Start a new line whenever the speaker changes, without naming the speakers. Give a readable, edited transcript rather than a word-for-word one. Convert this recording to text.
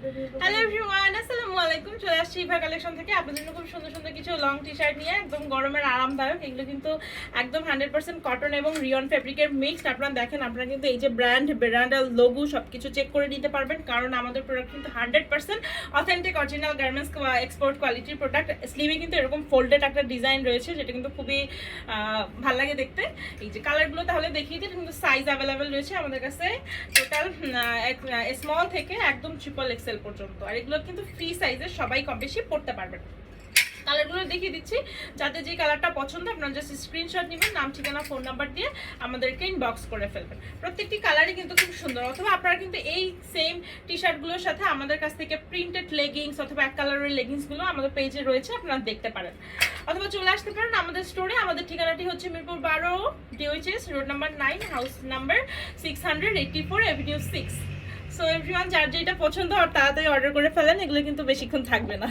Hello everyone, আসসালামু আলাইকুম। চলে আসছি ইভা কালেকশন থেকে আপনাদের জন্য খুব সুন্দর সুন্দর কিছু লং টি শার্ট নিয়ে, একদম গরমের আরামদায়ক। এগুলো কিন্তু একদম 100% কটন এবং রিয়ন ফেব্রিকের মিক্সড। আপনারা দেখেন, আপনারা কিন্তু এই যে ব্র্যান্ড আর লোগো সবকিছু চেক করে নিতে পারবেন, কারণ আমাদের প্রোডাক্ট কিন্তু 100% অথেন্টিক অরিজিনাল গার্মেন্টস এক্সপোর্ট কোয়ালিটির প্রোডাক্ট। স্লিভে কিন্তু এরকম ফোল্ডেড একটা ডিজাইন রয়েছে, যেটা কিন্তু খুবই ভালো লাগে দেখতে। এই যে কালারগুলো তাহলে দেখিয়ে দিই, কিন্তু সাইজ অ্যাভেলেবেল রয়েছে আমাদের কাছে টোটাল স্মল থেকে একদম ট্রিপল এক্সেল পর্যন্ত। আর এগুলো কিন্তু ফ্রি সাইজের, সবাই কম বেশি পড়তে পারবেন। কালারগুলো দেখিয়ে দিচ্ছি, যাতে যে কালারটা পছন্দ আপনারা জাস্ট স্ক্রিনশট নেবেন, নাম ঠিকানা ফোন নাম্বার দিয়ে আমাদেরকে ইনবক্স করে ফেলবেন। প্রত্যেকটি কালারই কিন্তু খুব সুন্দর। অথবা আপনারা কিন্তু এই সেম টি শার্টগুলোর সাথে আমাদের কাছ থেকে প্রিন্টেড লেগিংস অথবা এক কালারের লেগিংসগুলো আমাদের পেজে রয়েছে, আপনারা দেখতে পারেন। অথবা চলে আসতে পারেন আমাদের স্টোরে। আমাদের ঠিকানাটি হচ্ছে Mirpur 12 DOHS road number 9, house number 684, Avenue 6। So everyone, যার যেটা পছন্দ আর তাড়াতাড়ি অর্ডার করে ফেলেন, এগুলো কিন্তু বেশিক্ষণ থাকবে না।